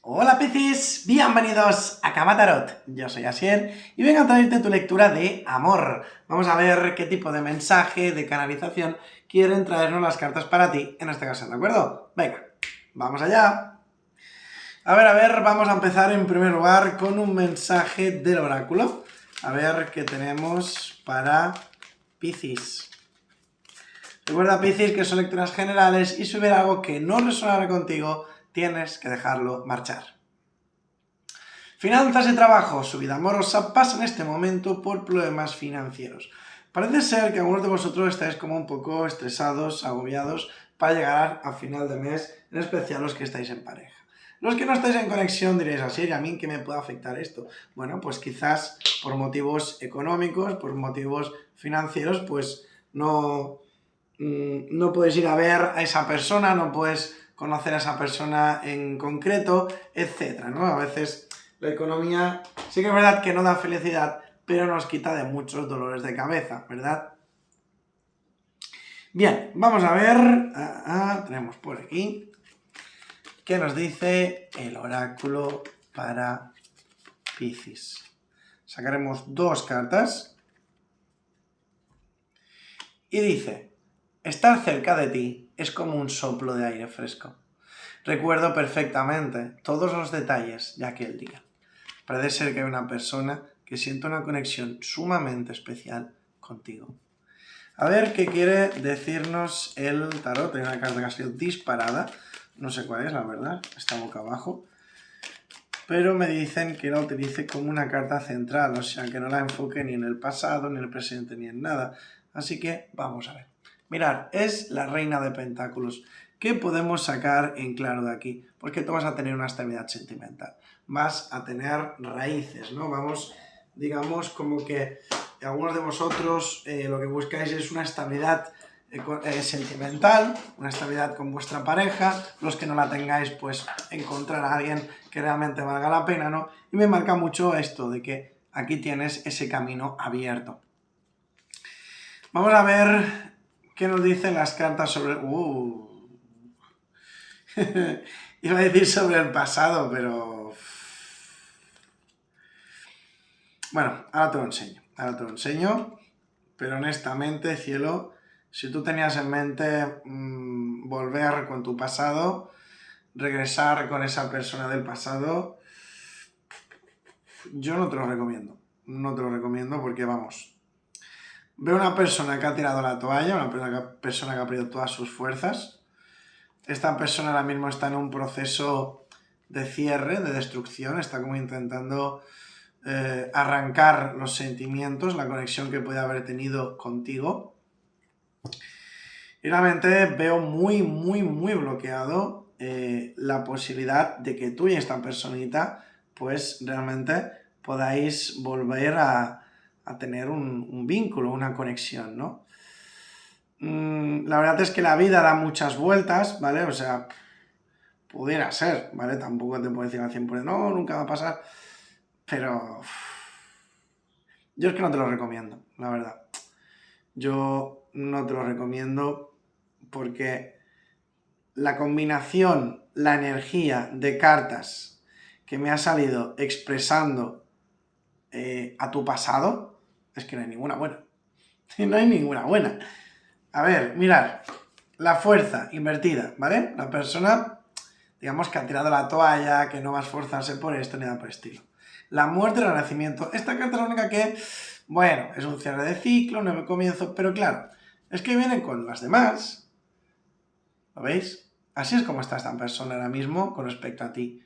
Hola Piscis, bienvenidos a Cama Tarot. Yo soy Asier y vengo a traerte tu lectura de amor. Vamos a ver qué tipo de mensaje, de canalización quieren traernos las cartas para ti en este caso, ¿de acuerdo? Venga, vamos allá. A ver, vamos a empezar en primer lugar con un mensaje del oráculo. A ver qué tenemos para Piscis. Recuerda, Piscis, que son lecturas generales y si hubiera algo que no resonara contigo, tienes que dejarlo marchar. Finanzas y trabajo. Su vida amorosa pasa en este momento por problemas financieros. Parece ser que algunos de vosotros estáis como un poco estresados, agobiados para llegar a final de mes, en especial los que estáis en pareja. Los que no estáis en conexión diréis, así, ¿y a mí qué me puede afectar esto? Bueno, pues quizás por motivos económicos, por motivos financieros, pues no puedes ir a ver a esa persona, no puedes conocer a esa persona en concreto, etc., ¿no? A veces la economía sí que es verdad que no da felicidad, pero nos quita de muchos dolores de cabeza, ¿verdad? Bien, vamos a ver, tenemos por aquí, ¿qué nos dice el oráculo para Piscis? Sacaremos dos cartas y dice: estar cerca de ti es como un soplo de aire fresco. Recuerdo perfectamente todos los detalles de aquel día. Parece ser que hay una persona que siente una conexión sumamente especial contigo. A ver qué quiere decirnos el tarot. Hay una carta que ha sido disparada. No sé cuál es, la verdad. Está boca abajo. Pero me dicen que la utilice como una carta central. O sea, que no la enfoque ni en el pasado, ni en el presente, ni en nada. Así que vamos a ver. Mirad, es la reina de pentáculos. ¿Qué podemos sacar en claro de aquí? Porque tú vas a tener una estabilidad sentimental. Vas a tener raíces, ¿no? Vamos, digamos, como que algunos de vosotros lo que buscáis es una estabilidad sentimental, una estabilidad con vuestra pareja. Los que no la tengáis, pues encontrar a alguien que realmente valga la pena, ¿no? Y me marca mucho esto de que aquí tienes ese camino abierto. Vamos a ver qué nos dicen las cartas sobre... Iba a decir sobre el pasado, pero... Bueno, ahora te lo enseño, pero honestamente, cielo, si tú tenías en mente volver con tu pasado, regresar con esa persona del pasado, yo no te lo recomiendo. No te lo recomiendo porque, vamos, veo una persona que ha tirado la toalla, una persona que ha perdido todas sus fuerzas. Esta persona ahora mismo está en un proceso de cierre, de destrucción, está como intentando arrancar los sentimientos, la conexión que puede haber tenido contigo. Y realmente veo muy bloqueado la posibilidad de que tú y esta personita pues realmente podáis volver a tener un vínculo, una conexión, ¿no? La verdad es que la vida da muchas vueltas, ¿vale? O sea, pudiera ser, ¿vale? Tampoco te puedo decir al 100%, no, nunca va a pasar, pero yo es que no te lo recomiendo, la verdad. Yo no te lo recomiendo porque la combinación, la energía de cartas que me ha salido expresando a tu pasado, es que no hay ninguna buena. No hay ninguna buena. A ver, mirad, la fuerza invertida, ¿vale? La persona, digamos, que ha tirado la toalla, que no va a esforzarse por esto ni nada por el estilo. La muerte y el renacimiento. Esta carta es la única que, bueno, es un cierre de ciclo, un nuevo comienzo, pero claro, es que vienen con las demás. ¿Lo veis? Así es como está esta persona ahora mismo con respecto a ti.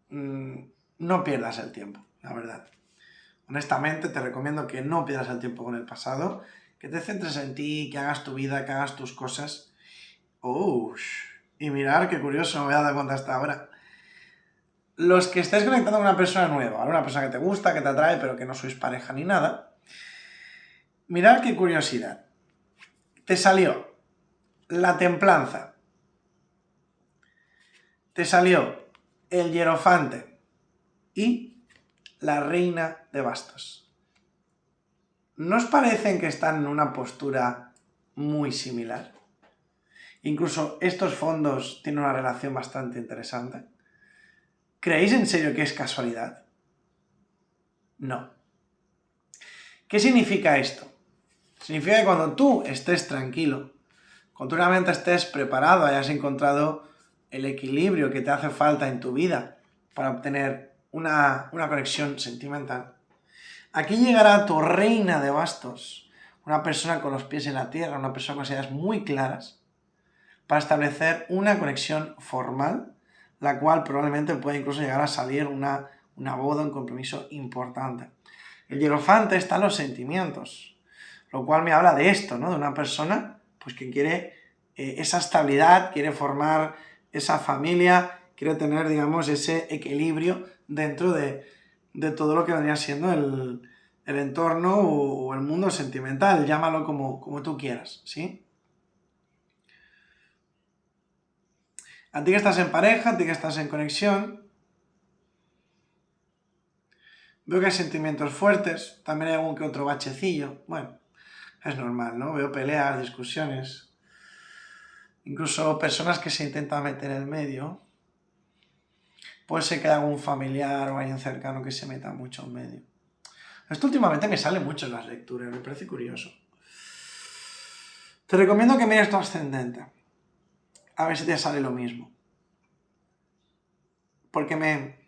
No pierdas el tiempo, la verdad. Honestamente te recomiendo que no pierdas el tiempo con el pasado, que te centres en ti, que hagas tu vida, que hagas tus cosas. Y mirar qué curioso, me voy a dar cuenta hasta ahora. Los que estáis conectando con una persona nueva, una persona que te gusta, que te atrae, pero que no sois pareja ni nada, mirad qué curiosidad. Te salió la templanza, te salió el hierofante y la reina de bastos. ¿No os parecen que están en una postura muy similar? Incluso estos fondos tienen una relación bastante interesante. ¿Creéis en serio que es casualidad? No. ¿Qué significa esto? Significa que cuando tú estés tranquilo, cuando tú realmente estés preparado, hayas encontrado el equilibrio que te hace falta en tu vida para obtener una conexión sentimental, aquí llegará tu reina de bastos, una persona con los pies en la tierra, una persona con las ideas muy claras, para establecer una conexión formal, la cual probablemente puede incluso llegar a salir una boda, un compromiso importante. El hierofante está en los sentimientos, lo cual me habla de esto, ¿no? De una persona pues, que quiere esa estabilidad, quiere formar esa familia, quiere tener, digamos, ese equilibrio dentro de todo lo que vendría siendo el entorno o el mundo sentimental, llámalo como tú quieras, ¿sí? A ti que estás en pareja, a ti que estás en conexión, veo que hay sentimientos fuertes, también hay algún que otro bachecillo, bueno, es normal, ¿no? Veo peleas, discusiones, incluso personas que se intentan meter en el medio. Puede ser que haya algún familiar o alguien cercano que se meta mucho en medio. Esto últimamente me sale mucho en las lecturas, me parece curioso. Te recomiendo que mires tu ascendente, a ver si te sale lo mismo. Porque me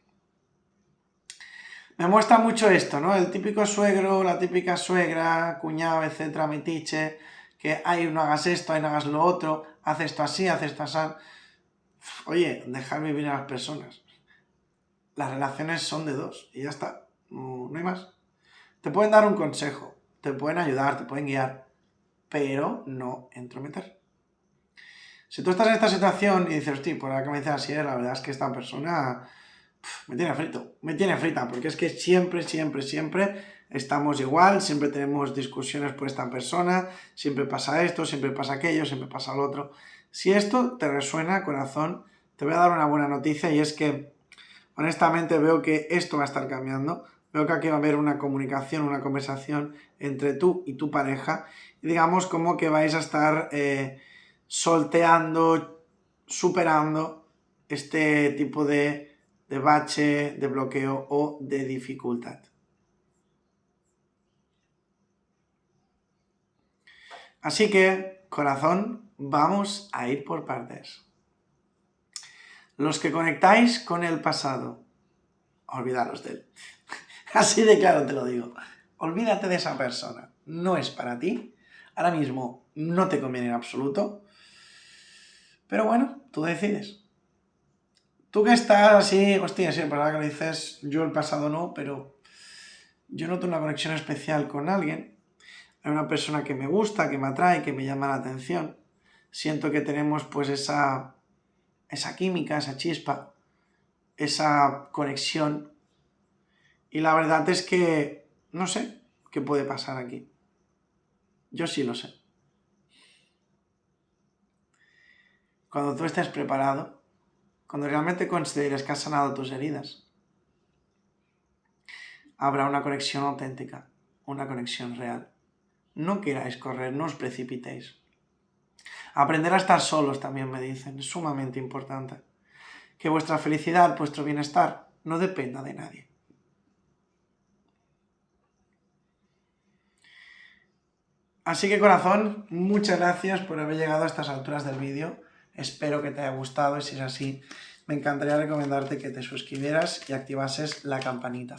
muestra mucho esto, ¿no? El típico suegro, la típica suegra, cuñado, etcétera, metiche, que ay, no hagas esto, ay, no hagas lo otro, haz esto así, haz esto así. Oye, dejar vivir a las personas. Las relaciones son de dos y ya está, no hay más. Te pueden dar un consejo, te pueden ayudar, te pueden guiar, pero no entrometer. Si tú estás en esta situación y dices, hostia, por ahora que me dices así, la verdad es que esta persona me tiene frito, me tiene frita, porque es que siempre estamos igual, siempre tenemos discusiones por esta persona, siempre pasa esto, siempre pasa aquello, siempre pasa lo otro. Si esto te resuena, corazón, te voy a dar una buena noticia y es que honestamente veo que esto va a estar cambiando, veo que aquí va a haber una comunicación, una conversación entre tú y tu pareja y digamos como que vais a estar solteando, superando este tipo de bache, de bloqueo o de dificultad. Así que, corazón, vamos a ir por partes. Los que conectáis con el pasado, olvidaros de él. Así de claro te lo digo. Olvídate de esa persona. No es para ti. Ahora mismo no te conviene en absoluto. Pero bueno, tú decides. Tú que estás así, hostia, sí, para que lo dices, yo el pasado no, pero yo noto una conexión especial con alguien. Hay una persona que me gusta, que me atrae, que me llama la atención. Siento que tenemos pues esa química, esa chispa, esa conexión. Y la verdad es que no sé qué puede pasar aquí. Yo sí lo sé. Cuando tú estés preparado, cuando realmente consideres que has sanado tus heridas, habrá una conexión auténtica, una conexión real. No queráis correr, no os precipitéis. Aprender a estar solos también me dicen, es sumamente importante. Que vuestra felicidad, vuestro bienestar, no dependa de nadie. Así que corazón, muchas gracias por haber llegado a estas alturas del vídeo. Espero que te haya gustado y si es así, me encantaría recomendarte que te suscribieras y activases la campanita.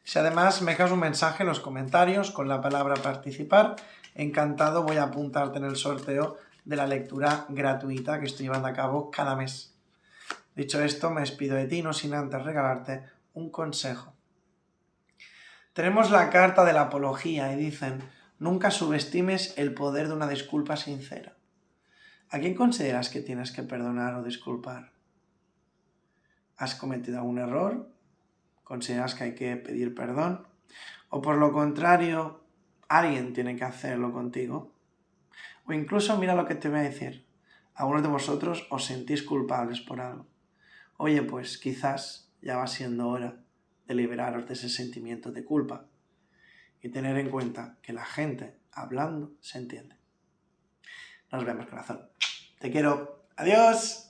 Si además me dejas un mensaje en los comentarios con la palabra participar, encantado voy a apuntarte en el sorteo de la lectura gratuita que estoy llevando a cabo cada mes. Dicho esto, me despido de ti, no sin antes regalarte un consejo. Tenemos la carta de la apología y dicen, nunca subestimes el poder de una disculpa sincera. ¿A quién consideras que tienes que perdonar o disculpar? ¿Has cometido algún error? ¿Consideras que hay que pedir perdón? ¿O por lo contrario, alguien tiene que hacerlo contigo? O incluso mira lo que te voy a decir. Algunos de vosotros os sentís culpables por algo. Oye, pues quizás ya va siendo hora de liberaros de ese sentimiento de culpa y tener en cuenta que la gente hablando se entiende. Nos vemos, corazón. Te quiero. Adiós.